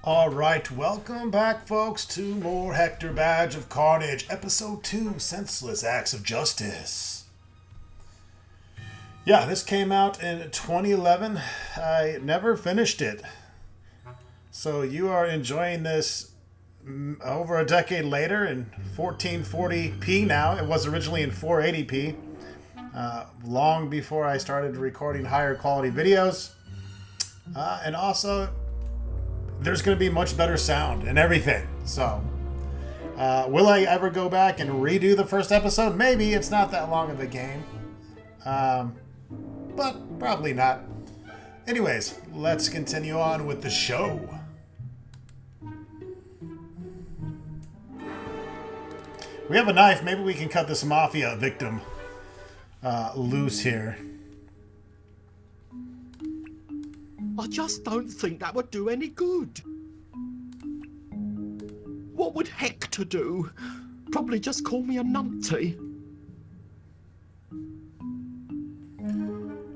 Alright, welcome back, folks, to more Hector Badge of Carnage, Episode 2, Senseless Acts of Justice. Yeah, this came out in 2011. I never finished it. So you are enjoying this over a decade later in 1440p now. It was originally in 480p, long before I started recording higher quality videos. And also, there's going to be much better sound and everything. So, will I ever go back and redo the first episode? Maybe. It's not that long of a game. But probably not. Anyways, let's continue on with the show. We have a knife. Maybe we can cut this mafia victim loose here. I just don't think that would do any good. What would Hector do? Probably just call me a numpty.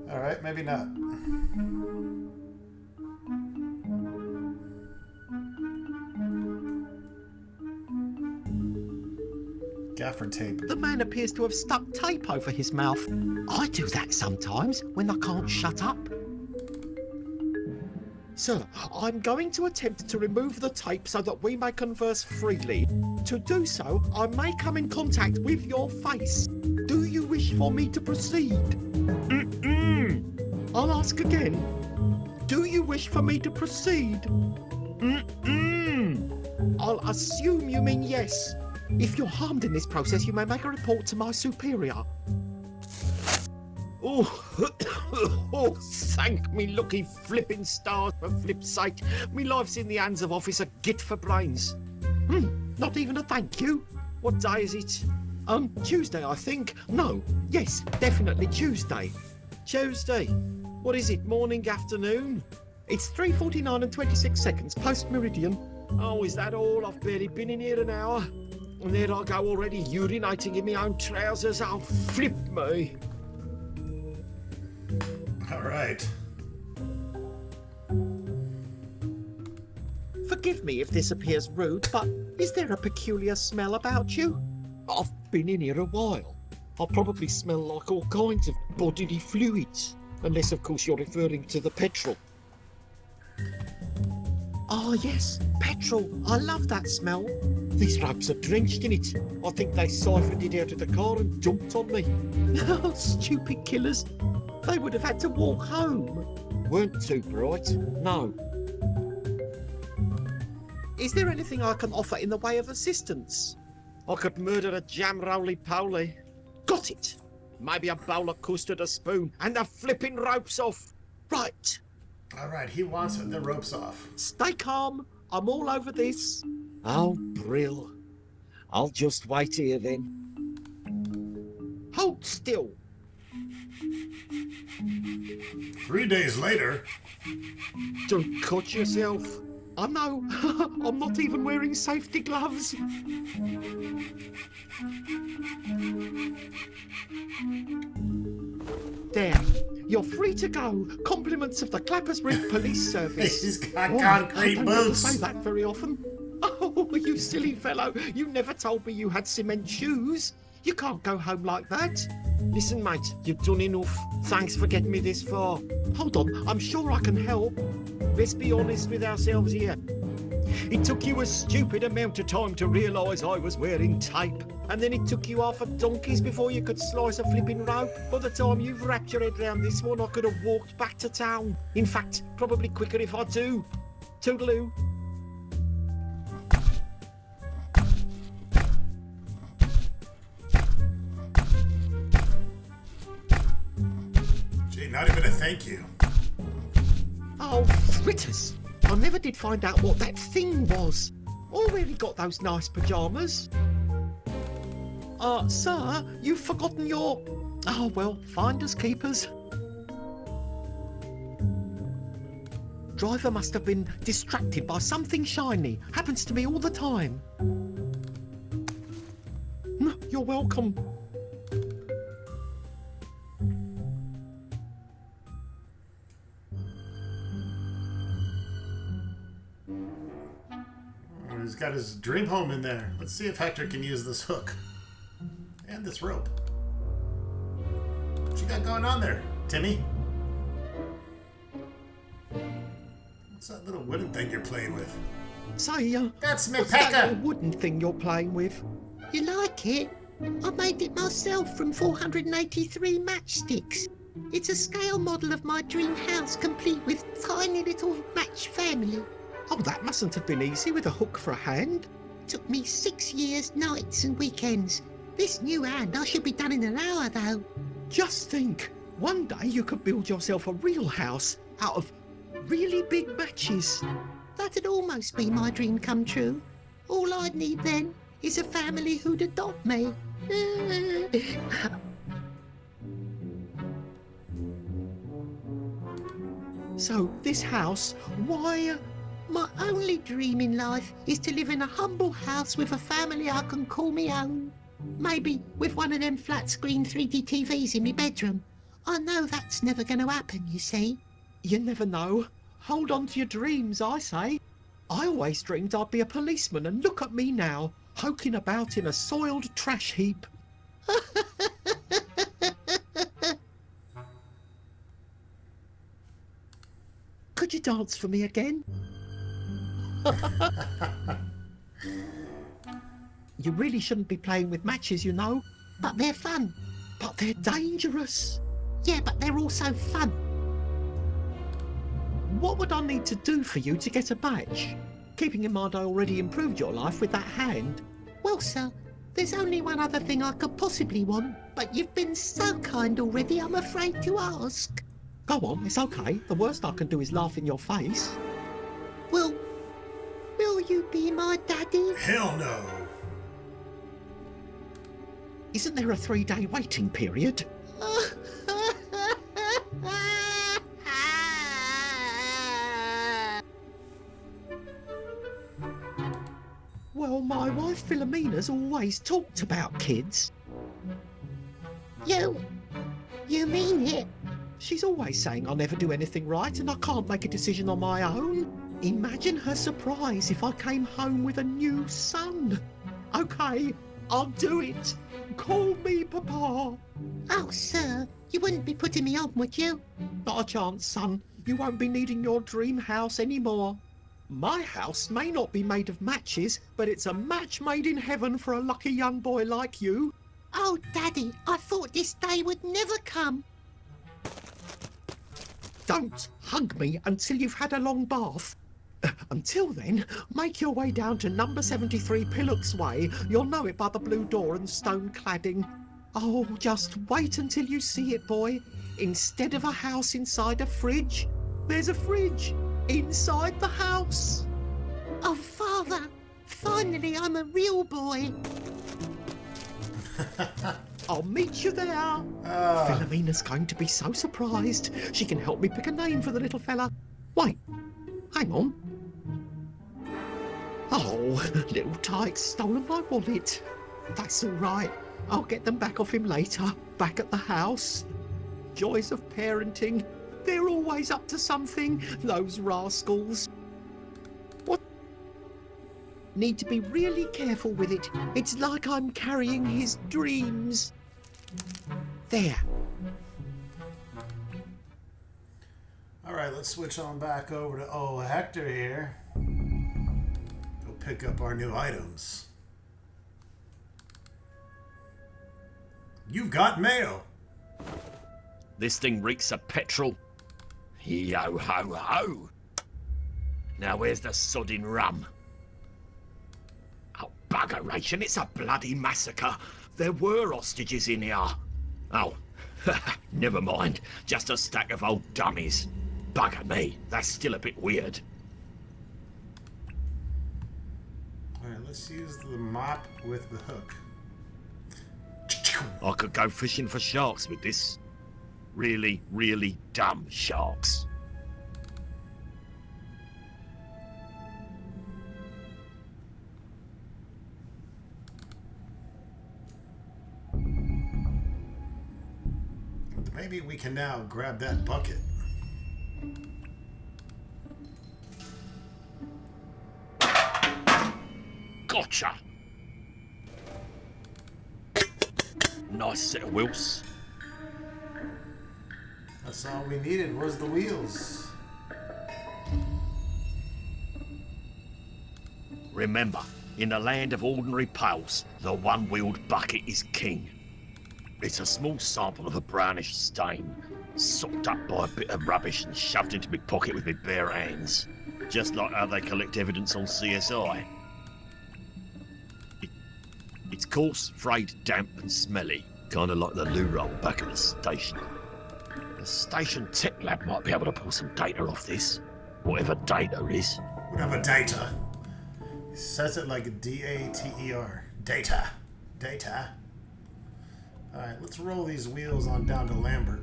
Alright, maybe not. Gaffer tape. The man appears to have stuck tape over his mouth. I do that sometimes when I can't shut up. Sir, I'm going to attempt to remove the tape so that we may converse freely. To do so, I may come in contact with your face. Do you wish for me to proceed? I'll ask again. Do you wish for me to proceed? I'll assume you mean yes. If you're harmed in this process, you may make a report to my superior. Oh, thank me lucky flipping stars for flip's sake. Me life's in the hands of Officer Git for brains. Not even a thank you. What day is it? Tuesday, I think. No, yes, definitely Tuesday. Tuesday. What is it, morning, afternoon? It's 3:49 and 26 seconds, post-meridian. Oh, is that all? I've barely been in here an hour. And there I go already urinating in my own trousers. Oh, flip me. All right. Forgive me if this appears rude, but is there a peculiar smell about you? I've been in here a while. I probably smell like all kinds of bodily fluids. Unless, of course, you're referring to the petrol. Ah, yes, petrol. I love that smell. These ropes are drenched in it. I think they siphoned it out of the car and dumped on me. Oh, stupid killers. They would have had to walk home. Weren't too bright, no. Is there anything I can offer in the way of assistance? I could murder a jam roly-poly. Got it. Maybe a bowl of custard, a spoon, and the flipping ropes off. Right. All right, he wants the ropes off. Stay calm. I'm all over this. Oh, Brill. I'll just wait here then. Hold still. 3 days later. Don't cut yourself. I know. I'm not even wearing safety gloves. There. You're free to go. Compliments of the Clappers Reef Police Service. He's got concrete I don't boots. say that very often. Oh, you silly fellow. You never told me you had cement shoes. You can't go home like that. Listen, mate, you've done enough. Thanks for getting me this far. Hold on, I'm sure I can help. Let's be honest with ourselves here. It took you a stupid amount of time to realise I was wearing tape. And then it took you half a donkeys before you could slice a flipping rope. By the time you've wrapped your head round this one, I could have walked back to town. In fact, probably quicker if I do. Toodaloo. Gee, not even a thank you. Oh, fritters. I never did find out what that thing was. Or where he got those nice pyjamas. Sir, you've forgotten your... Oh, well, finders keepers. Driver must have been distracted by something shiny. Happens to me all the time. You're welcome. he's got his dream home in there. Let's see if Hector can use this hook. And this rope. What you got going on there, Timmy? What's that little wooden thing you're playing with? Say, That's me, what's that Pekka! little wooden thing you're playing with? You like it? I made it myself from 483 matchsticks. It's a scale model of my dream house, complete with tiny little match family. Oh, that mustn't have been easy with a hook for a hand. Took me 6 years, nights and weekends. This new hand I should be done in an hour, though. Just think, one day you could build yourself a real house out of really big matches. That'd almost be my dream come true. All I'd need then is a family who'd adopt me. So, this house, why? My only dream in life is to live in a humble house with a family I can call me own. Maybe with one of them flat-screen 3D TVs in my bedroom. I know that's never going to happen, you see. You never know. Hold on to your dreams, I say. I always dreamed I'd be a policeman, and look at me now, poking about in a soiled trash heap. Could you dance for me again? You really shouldn't be playing with matches, you know. But they're fun. But they're dangerous. Yeah, but they're also fun. What would I need to do for you to get a match? Keeping in mind I already improved your life with that hand. Well, sir, there's only one other thing I could possibly want, but you've been so kind already, I'm afraid to ask. Go on, it's okay. The worst I can do is laugh in your face. Will you be my daddy? Hell no! Isn't there a 3-day waiting period? Well, my wife Philomena's always talked about kids. You mean it? She's always saying I'll never do anything right and I can't make a decision on my own. Imagine her surprise if I came home with a new son. Okay, I'll do it. Call me Papa. Oh, sir, you wouldn't be putting me on, would you? Not a chance, son. You won't be needing your dream house anymore. My house may not be made of matches, but it's a match made in heaven for a lucky young boy like you. Oh, Daddy, I thought this day would never come. Don't hug me until you've had a long bath. Until then, make your way down to number 73 Pillock's Way. You'll know it by the blue door and stone cladding. Oh, just wait until you see it, boy. Instead of a house inside a fridge, there's a fridge inside the house. Oh, Father, finally I'm a real boy. I'll meet you there. Philomena's going to be so surprised. She can help me pick a name for the little fella. Wait, hang on. Oh, little Tyke's stolen my wallet. That's all right. I'll get them back off him later, back at the house. Joys of parenting. They're always up to something, those rascals. What? Need to be really careful with it. It's like I'm carrying his dreams. There. All right, let's switch on back over to old Hector here. Go pick up our new items. You've got mail. This thing reeks of petrol. Yo ho ho. Now where's the sodding rum? Oh, buggeration, it's a bloody massacre. There were hostages in here. Oh, never mind. Just a stack of old dummies. Bugger me, that's still a bit weird. Alright, let's use the mop with the hook. I could go fishing for sharks with this. Really, really dumb sharks. Maybe we can now grab that bucket. Gotcha! Nice set of wheels. That's all we needed was the wheels. Remember, in the land of ordinary pails, the one-wheeled bucket is king. It's a small sample of a brownish stain, soaked up by a bit of rubbish and shoved into my pocket with my bare hands. Just like how they collect evidence on CSI. It's coarse, frayed, damp and smelly, kind of like the loo roll back at the station. The station tech lab might be able to pull some data off this, whatever data is. Whatever data. He says it like a D-A-T-E-R. Data. Data. Alright, let's roll these wheels on down to Lambert.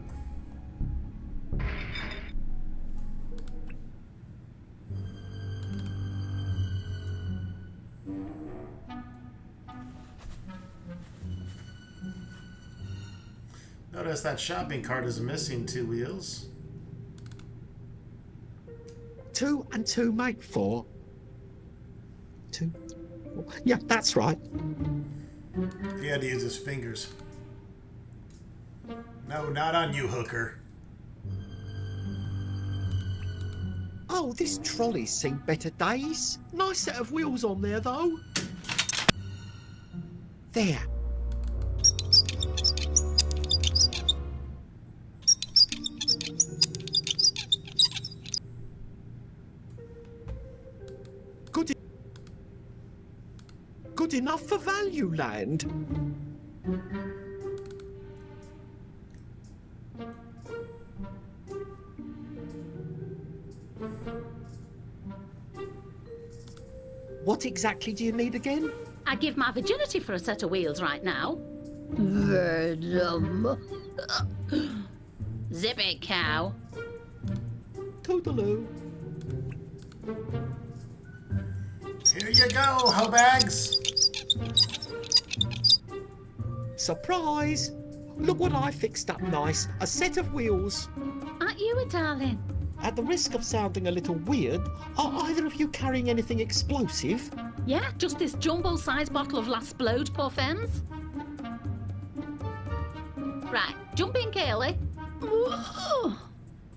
Notice that shopping cart is missing 2 wheels. 2 and 2 make 4. 2, 4. Yeah, that's right. He had to use his fingers. No, not on you, hooker. Oh, this trolley's seen better days. Nice set of wheels on there, though. There. Good enough for Value Land. What exactly do you need again? I'd give my virginity for a set of wheels right now. Venom. Zip it, cow. Toodaloo. Here you go, hoe bags. Surprise! Look what I fixed up nice. A set of wheels. Aren't you a darling? At the risk of sounding a little weird, are either of you carrying anything explosive? Yeah, just this jumbo-sized bottle of Last Blode, poor femmes. Right, jump in, Kaylee. Whoa.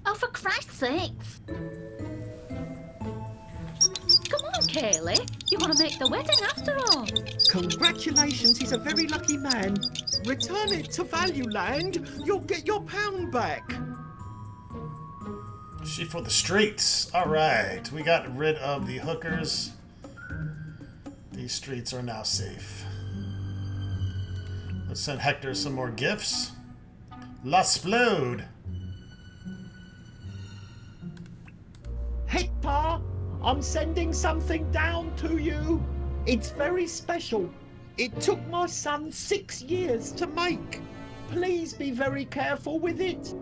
Oh, for Christ's sakes. Come on, Kaylee. You want to make the wedding after all. Congratulations, he's a very lucky man. Return it to Value Land. You'll get your pound back. She for the streets. All right, we got rid of the hookers. These streets are now safe. Let's send Hector some more gifts. L'Explode. Hector, I'm sending something down to you. It's very special. It took my son 6 years to make. Please be very careful with it.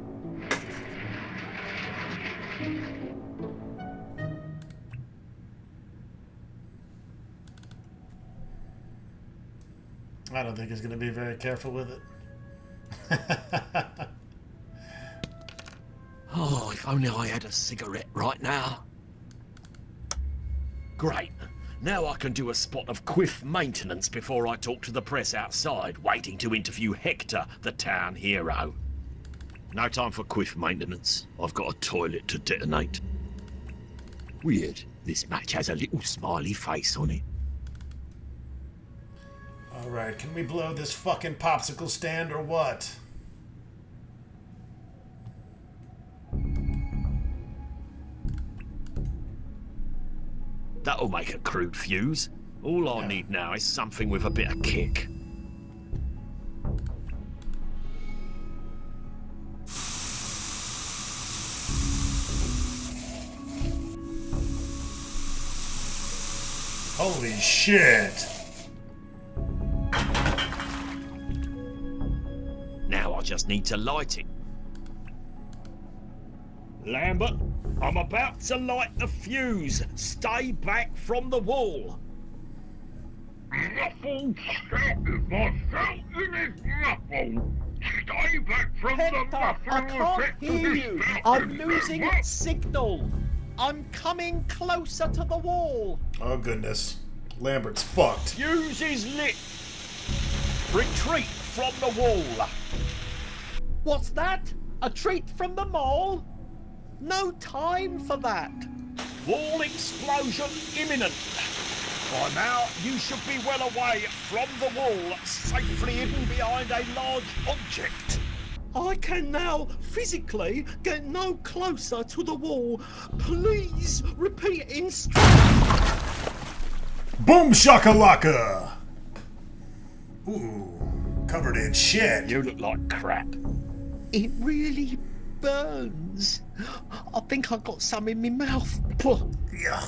I don't think he's going to be very careful with it. Oh, if only I had a cigarette right now. Great. Now I can do a spot of quiff maintenance before I talk to the press outside, waiting to interview Hector, the town hero. No time for quiff maintenance. I've got a toilet to detonate. Weird. This match has a little smiley face on it. All right, can we blow this fucking popsicle stand or what? That'll make a crude fuse. All I need now is something with a bit of kick. Holy shit! Now I just need to light it. Lambert, I'm about to light the fuse. Stay back from the wall. Muffled, stop! My fountain is muffled! Stay back from Hector, the I muffling can't effect of hear this you. fountain. I'm losing signal. I'm coming closer to the wall. Oh goodness. Lambert's fucked. Fuse is lit. Retreat from the wall. What's that? A treat from the mall? No time for that. Wall explosion imminent. By now, you should be well away from the wall, safely hidden behind a large object. I can now physically get no closer to the wall. Please repeat instructions. Boom shakalaka! Ooh, covered in shit. You look like crap. It really burns. I think I got some in my mouth. Yeah.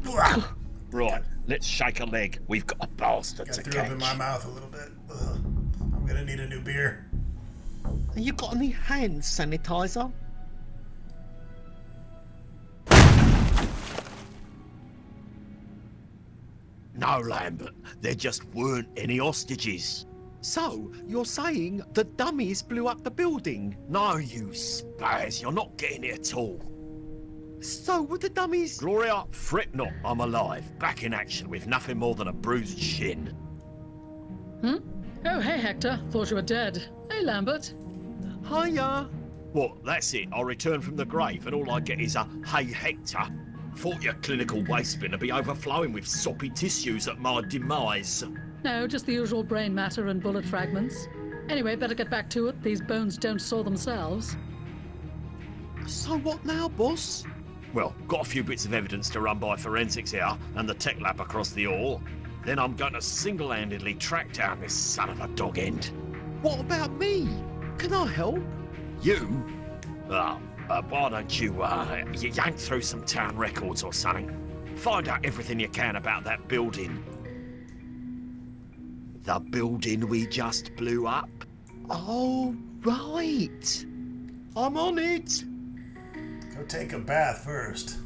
Blah. Right, let's shake a leg. We've got a bastard Got to threw up in my catch. mouth a little bit. Ugh. I'm gonna need a new beer. You got any hand sanitizer? No, Lambert, there just weren't any hostages. So, you're saying the dummies blew up the building? No, you spaz, you're not getting it at all. So were the dummies... Gloria, fret not, I'm alive, back in action with nothing more than a bruised shin. Oh, hey, Hector. Thought you were dead. Hey, Lambert. Hiya. What, that's it, I return from the grave and all I get is a hey Hector. Thought your clinical waste bin would be overflowing with soppy tissues at my demise. No, just the usual brain matter and bullet fragments. Anyway, better get back to it. These bones don't saw themselves. So what now, boss? Well, got a few bits of evidence to run by forensics here and the tech lab across the hall. Then I'm going to single-handedly track down this son of a dog end. What about me? Can I help? You? Why don't you yank through some town records or something? Find out everything you can about that building. The building we just blew up? Oh, right. I'm on it. Go take a bath first.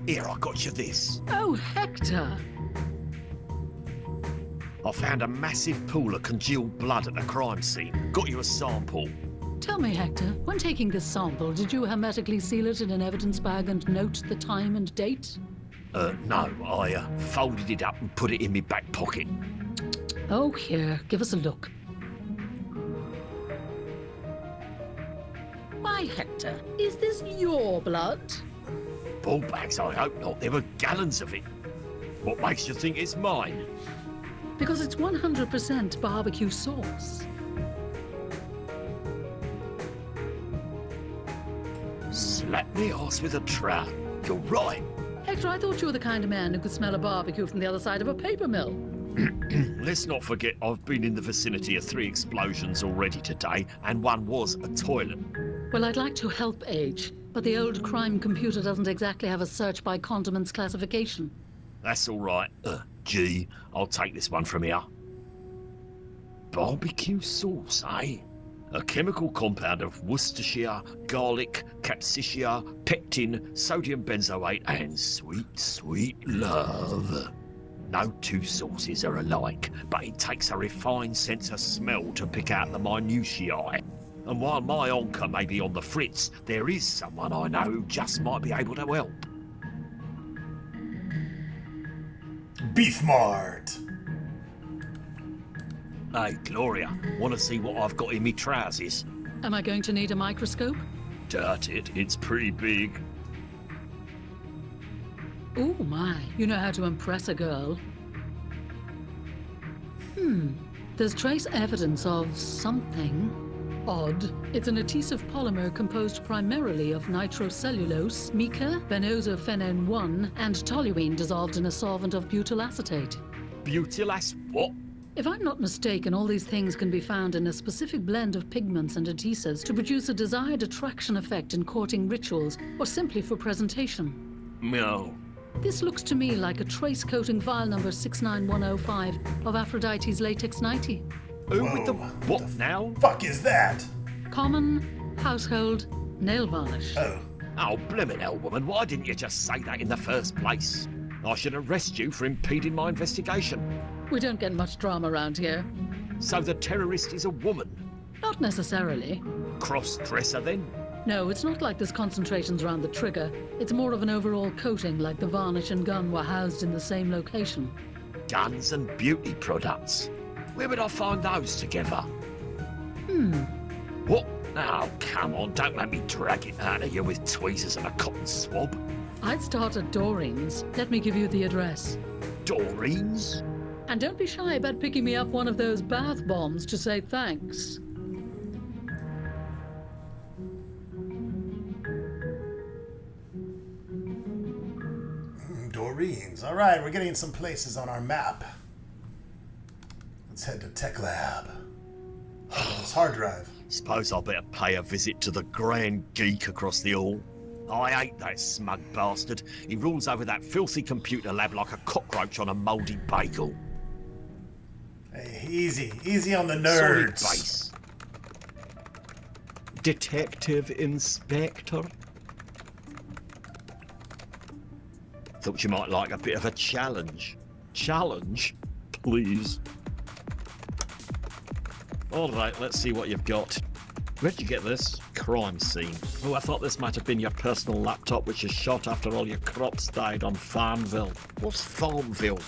Here, I got you this. Oh, Hector. I found a massive pool of congealed blood at the crime scene. Got you a sample. Tell me, Hector, when taking this sample, did you hermetically seal it in an evidence bag and note the time and date? No, I folded it up and put it in my back pocket. Oh, here, give us a look. Why, Hector, is this your blood? Ball bags, I hope not. There were gallons of it. What makes you think it's mine? Because it's 100% barbecue sauce. Slap me arse with a trowel. You're right. Hector, I thought you were the kind of man who could smell a barbecue from the other side of a paper mill. Let's not forget I've been in the vicinity of 3 explosions already today, and one was a toilet. Well, I'd like to help Age, but the old crime computer doesn't exactly have a search by condiments classification. That's all right. G, I'll take this one from here. Barbecue sauce, eh? A chemical compound of Worcestershire, garlic, capsicum, pectin, sodium benzoate, and sweet, sweet love. No two sauces are alike, but it takes a refined sense of smell to pick out the minutiae. And while my onker may be on the fritz, there is someone I know who just might be able to help. Beef Mart. Hey, Gloria, want to see what I've got in me trousers? Am I going to need a microscope? Doubt it, it's pretty big. Oh my, you know how to impress a girl. There's trace evidence of something odd. It's an adhesive polymer composed primarily of nitrocellulose, mica, benozophenone-1, and toluene dissolved in a solvent of butyl acetate. Butylace what? If I'm not mistaken, all these things can be found in a specific blend of pigments and adhesives to produce a desired attraction effect in courting rituals or simply for presentation. No. This looks to me like a trace coating vial number 69105 of Aphrodite's latex nightie. Who with the Whoa, what the now? Fuck is that? Common, household, nail varnish. Oh, Oh, blimmin' hell, woman, why didn't you just say that in the first place? I should arrest you for impeding my investigation. We don't get much drama around here. So the terrorist is a woman? Not necessarily. Cross-dresser then? No, it's not like there's concentrations around the trigger. It's more of an overall coating, like the varnish and gun were housed in the same location. Guns and beauty products. Where would I find those together? What? Now, come on, don't let me drag it out of you with tweezers and a cotton swab. I'd start at Doreen's. Let me give you the address. Doreen's? And don't be shy about picking me up one of those bath bombs to say thanks. Doreen's. All right, we're getting some places on our map. Let's head to Tech Lab. This hard drive. Suppose I'll better pay a visit to the grand geek across the hall. I hate that smug bastard. He rules over that filthy computer lab like a cockroach on a mouldy bagel. Hey, easy on the Solid nerds. base. Detective Inspector? Thought you might like a bit of a challenge. Challenge? Please. Alright, let's see what you've got. Where'd you get this? Crime scene. Oh, I thought this might have been your personal laptop which is shot after all your crops died on Farmville. What's Farmville?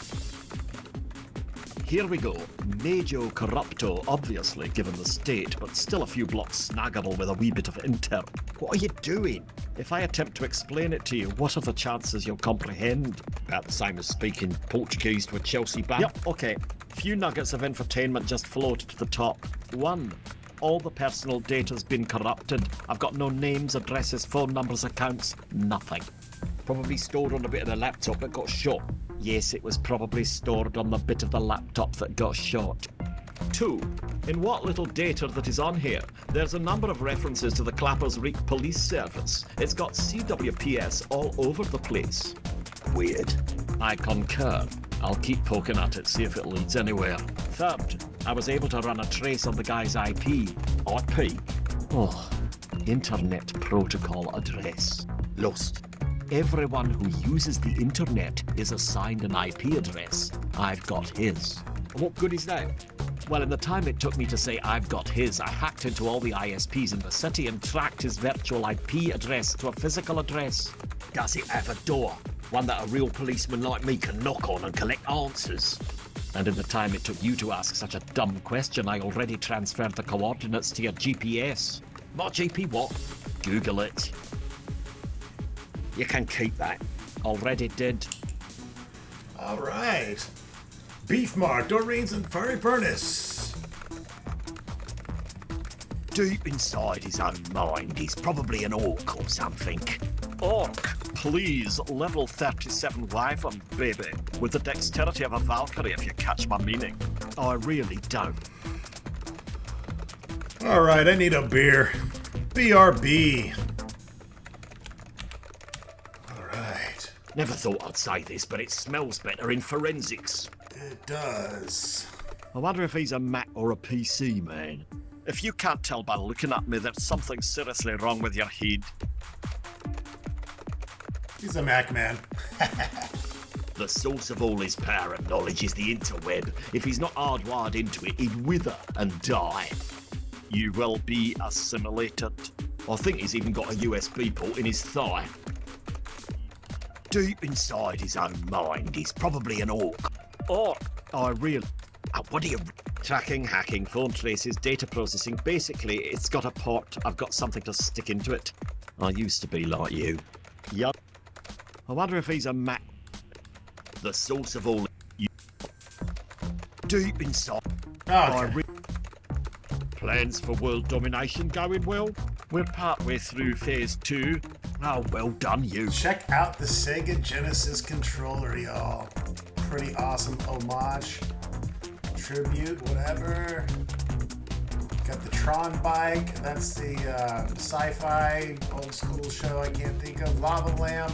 Here we go. Major corrupto, obviously, given the state, but still a few blocks snaggable with a wee bit of intel. What are you doing? If I attempt to explain it to you, what are the chances you'll comprehend? About the same as speaking Portuguese to a Chelsea band. Yep, okay. Few nuggets of infotainment just floated to the top. 1. All the personal data's been corrupted. I've got no names, addresses, phone numbers, accounts, nothing. Probably stored on a bit of the laptop that got shot. Yes, it was probably stored on the bit of the laptop that got shot. 2. In what little data that is on here, there's a number of references to the Clappers Reek Police Service. It's got CWPS all over the place. Weird. I concur. I'll keep poking at it, see if it leads anywhere. 3rd, I was able to run a trace on the guy's IP. IP? Oh, Internet Protocol Address. Lost. Everyone who uses the internet is assigned an IP address. I've got his. What good is that? Well, in the time it took me to say I've got his, I hacked into all the ISPs in the city and tracked his virtual IP address to a physical address. Does it have a door? One that a real policeman like me can knock on and collect answers? And in the time it took you to ask such a dumb question, I already transferred the coordinates to your GPS. My GP what? Google it. You can keep that. Already did. All right. Beef Mark, Doreen's and Furry Furnace. Deep inside his own mind, he's probably an orc or something. Orc, please, level 37 wyvern, baby. With the dexterity of a Valkyrie, if you catch my meaning. I really don't. All right, I need a beer. BRB. All right. Never thought I'd say this, but it smells better in forensics. It does. I wonder if he's a Mac or a PC, man. If you can't tell by looking at me, there's something seriously wrong with your head. He's a Mac man. The source of all his power and knowledge is the interweb. If he's not hardwired into it, he'd wither and die. You will be assimilated. I think he's even got a USB port in his thigh. Deep inside his own mind, he's probably an orc. Orc? I really... what do you... Tracking, hacking, phone traces, data processing. Basically, it's got a port. I've got something to stick into it. I used to be like you. Yup. I wonder if he's a Mac. The source of all you. Deep inside. Okay. Plans for world domination going well? We're partway through phase 2. Oh, well done, you. Check out the Sega Genesis controller, y'all. Pretty awesome homage. Tribute, whatever. Got the Tron bike. That's the sci-fi old school show I can't think of. Lava lamp.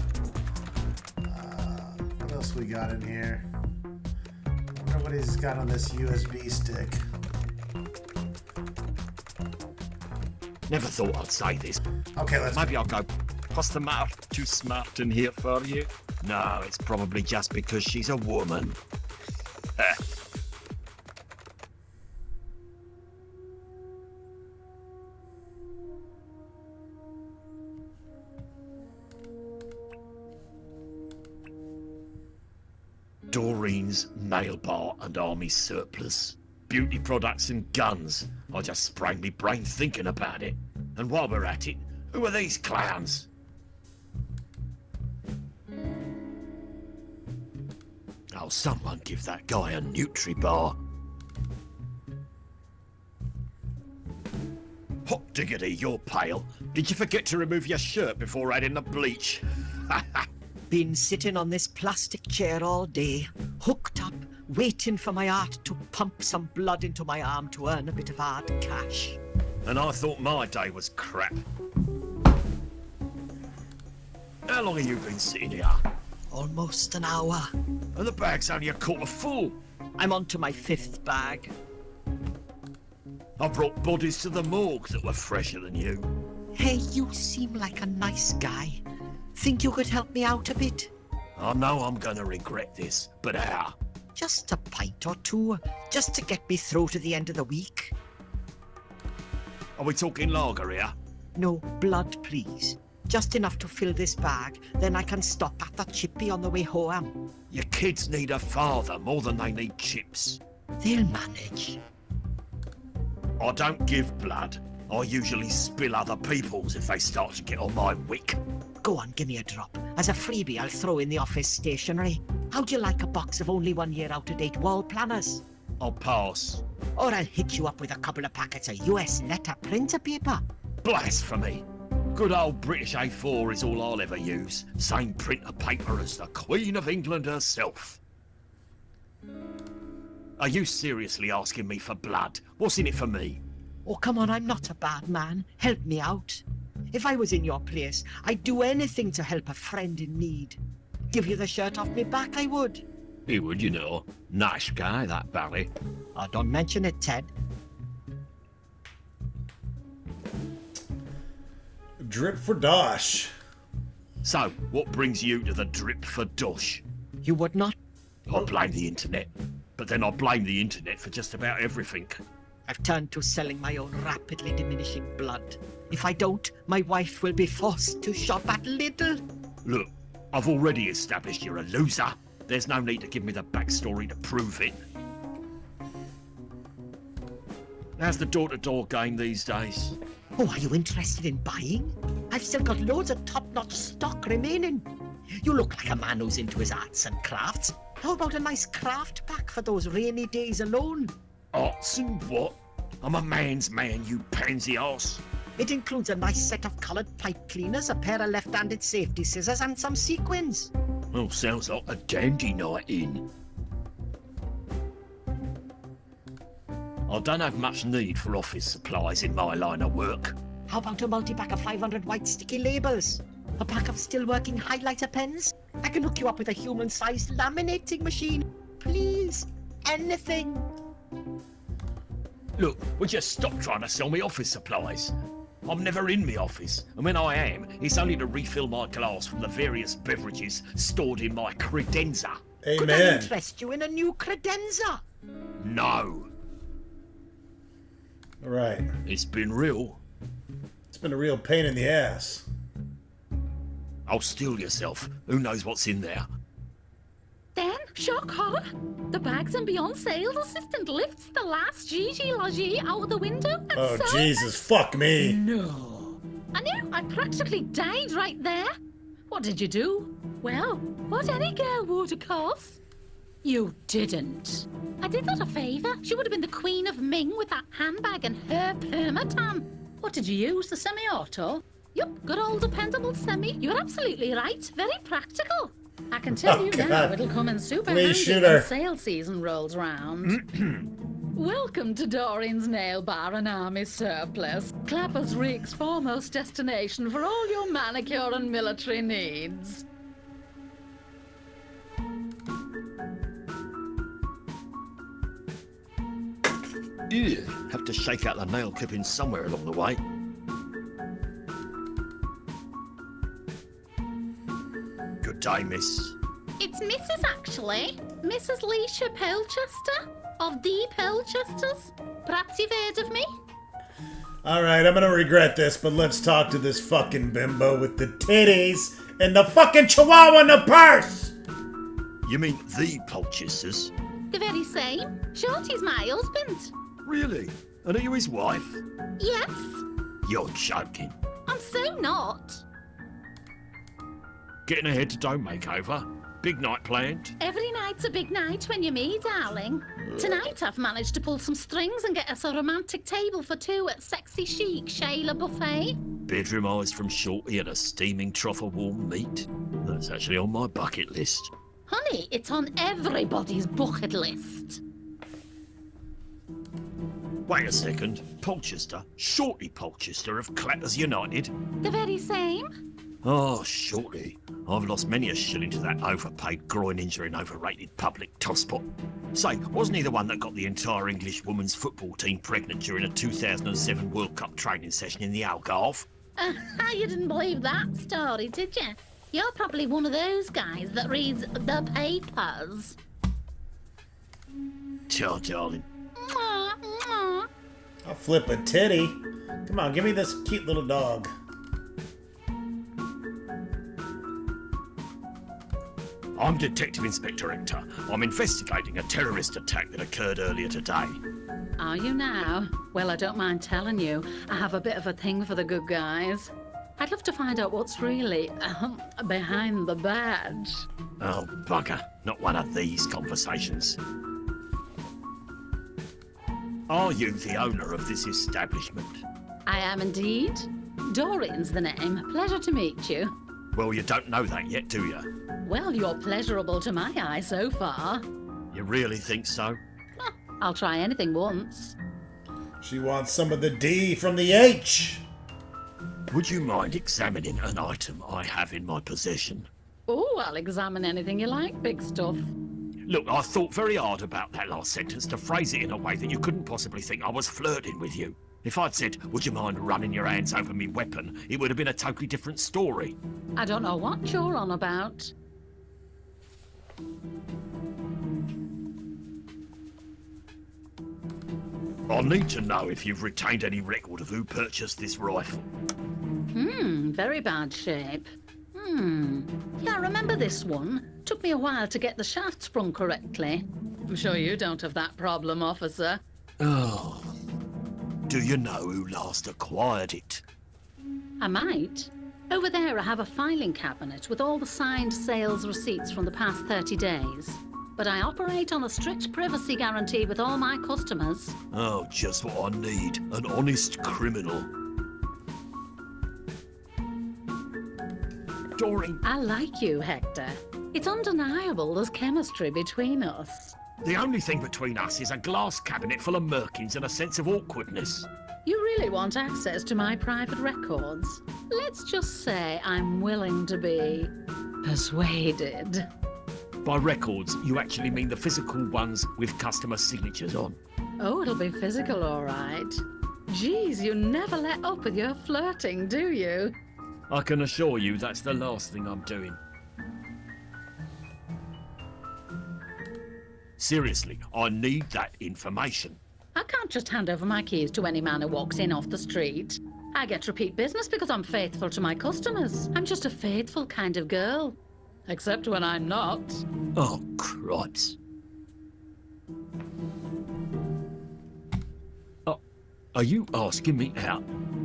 What else we got in here? I wonder what he's got on this USB stick. Never thought I'd say this. Okay, let's... Maybe I'll go. What's the matter? Too smart in here for you? No, it's probably just because she's a woman. Doreen's nail bar and army surplus. Beauty products and guns. I just sprained me brain thinking about it. And while we're at it, who are these clowns? Oh, someone give that guy a Nutri-Bar. Hot diggity, you're pale. Did you forget to remove your shirt before adding the bleach? Been sitting on this plastic chair all day, hooked up, waiting for my art to pump some blood into my arm to earn a bit of hard cash. And I thought my day was crap. How long have you been sitting here? Almost an hour. And the bag's only a quarter full. I'm on to my 5th bag. I brought bodies to the morgue that were fresher than you. Hey, you seem like a nice guy. Think you could help me out a bit? I know I'm gonna regret this, but how? Just a pint or two, just to get me through to the end of the week. Are we talking lager here? No, blood, please. Just enough to fill this bag, then I can stop at the chippy on the way home. Your kids need a father more than they need chips. They'll manage. I don't give blood. I usually spill other people's if they start to get on my wick. Go on, give me a drop. As a freebie, I'll throw in the office stationery. How'd you like a box of only 1 year out-of-date wall planners? I'll pass. Or I'll hit you up with a couple of packets of US letter printer paper. Blasphemy. Good old British A4 is all I'll ever use. Same printer paper as the Queen of England herself. Are you seriously asking me for blood? What's in it for me? Oh, come on, I'm not a bad man. Help me out. If I was in your place, I'd do anything to help a friend in need. Give you the shirt off me back, I would. He would, you know. Nice guy, that Barry. Oh, don't mention it, Ted. Drip for Dosh. So, what brings you to the drip for Dosh? You would not? I blame the internet. But then I blame the internet for just about everything. I've turned to selling my own rapidly diminishing blood. If I don't, my wife will be forced to shop at Lidl. Look, I've already established you're a loser. There's no need to give me the backstory to prove it. How's the door-to-door game these days? Oh, are you interested in buying? I've still got loads of top-notch stock remaining. You look like a man who's into his arts and crafts. How about a nice craft pack for those rainy days alone? Arts and what? I'm a man's man, you pansy arse. It includes a nice set of coloured pipe cleaners, a pair of left-handed safety scissors, and some sequins. Well, sounds like a dandy night in. I don't have much need for office supplies in my line of work. How about a multi-pack of 500 white sticky labels? A pack of still-working highlighter pens? I can hook you up with a human-sized laminating machine. Please, anything. Look, would you stop trying to sell me office supplies? I'm never in my office, and when I am, it's only to refill my glass from the various beverages stored in my credenza. Could I Amen. interest you in a new credenza? No, All right. it's been real. It's been a real pain in the ass. I'll steal yourself. Who knows what's in there? Then, shock horror, the Bags and Beyond sales assistant lifts the last Gigi Logie out of the window and Oh, sells Jesus, fuck me. No. I knew I practically died right there. What did you do? Well, what any girl would, of course. You didn't. I did her a favour. She would have been the Queen of Ming with that handbag and her permatam. What did you use? The semi-auto? Yup, good old dependable semi. You're absolutely right. Very practical. I can tell Oh, you now God. it'll come in super Please handy shoot when her. sale season rolls round. Welcome to Doreen's Nail Bar and Army Surplus, Clappers Reek's foremost destination for all your manicure and military needs. Ew, have to shake out the nail clippings somewhere along the way. Good day, miss. It's Mrs. actually. Mrs. Leisha Pearlchester of the Pearlchesters. Perhaps you've heard of me? All right, I'm gonna regret this, but let's talk to this fucking bimbo with the titties and the fucking chihuahua in the purse. You mean the Polchesters? The very same. Shorty's my husband. Really? And are you his wife? Yes, You're joking. I'm so not. Getting a head-to-toe makeover? Big night planned? Every night's a big night when you're me, darling. Tonight I've managed to pull some strings and get us a romantic table for two at Sexy Chic Shayla Buffet. Bedroom eyes from Shorty and a steaming trough of warm meat? That's actually on my bucket list. Honey, it's on everybody's bucket list. Wait a second. Polchester? Shorty Polchester of Clatters United? The very same. Oh, Shorty. I've lost many a shilling to that overpaid, groin-injuring, overrated public tosspot. Say, wasn't he the one that got the entire English women's football team pregnant during a 2007 World Cup training session in the Algarve? You didn't believe that story, did you? You're probably one of those guys that reads the papers. Ciao, darling. Mwah, mwah. I'll flip a titty. Come on, give me this cute little dog. I'm Detective Inspector Hector. I'm investigating a terrorist attack that occurred earlier today. Are you now? Well, I don't mind telling you, I have a bit of a thing for the good guys. I'd love to find out what's really behind the badge. Oh, bugger. Not one of these conversations. Are you the owner of this establishment? I am indeed. Dorian's the name. Pleasure to meet you. Well, you don't know that yet, do you? Well, you're pleasurable to my eye so far. You really think so? I'll try anything once. She wants some of the D from the H. Would you mind examining an item I have in my possession? Oh, I'll examine anything you like, big stuff. Look, I thought very hard about that last sentence to phrase it in a way that you couldn't possibly think I was flirting with you. If I'd said, would you mind running your hands over me weapon, it would have been a totally different story. I don't know what you're on about. I'll need to know if you've retained any record of who purchased this rifle. Very bad shape. Yeah, I remember this one. Took me a while to get the shaft sprung correctly. I'm sure you don't have that problem, officer. Oh. Do you know who last acquired it? I might. Over there, I have a filing cabinet with all the signed sales receipts from the past 30 days. But I operate on a strict privacy guarantee with all my customers. Oh, just what I need. An honest criminal. Doreen, I like you, Hector. It's undeniable there's chemistry between us. the only thing between us is a glass cabinet full of merkins and a sense of awkwardness. You really want access to my private records? Let's just say I'm willing to be persuaded. By records, you actually mean the physical ones with customer signatures on. Oh, it'll be physical, all right. Geez, you never let up with your flirting, do you? I can assure you that's the last thing I'm doing. Seriously, I need that information. I can't just hand over my keys to any man who walks in off the street. I get repeat business because I'm faithful to my customers. I'm just a faithful kind of girl. Except when I'm not. Oh, cripes. Oh, are you asking me out?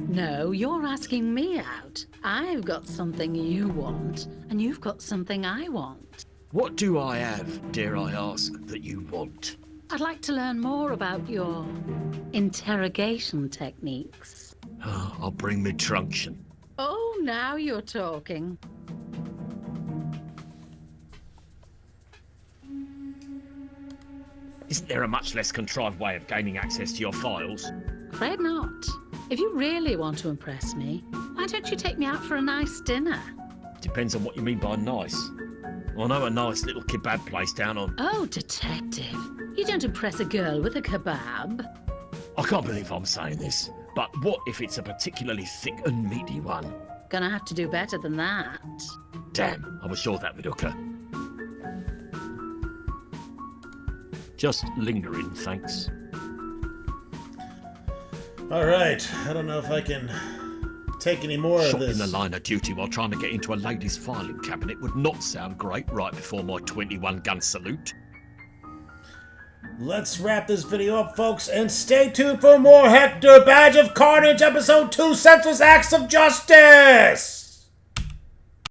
No, you're asking me out. I've got something you want, and you've got something I want. What do I have, dare I ask, that you want? I'd like to learn more about your interrogation techniques. Oh, I'll bring me truncheon. Oh, now you're talking. Isn't there a much less contrived way of gaining access to your files? Afraid not. If you really want to impress me, why don't you take me out for a nice dinner? Depends on what you mean by nice. I know a nice little kebab place down on... Oh, detective. You don't impress a girl with a kebab. I can't believe I'm saying this, but what if it's a particularly thick and meaty one? Gonna have to do better than that. Damn, I was sure that would occur. Just lingering, thanks. All right, I don't know if I can take any more of Shot in this. the line of duty while trying to get into a lady's filing cabinet would not sound great right before my 21-gun salute. Let's wrap this video up, folks, and stay tuned for more Hector Badge of Carnage Episode 2 Senseless Acts of Justice!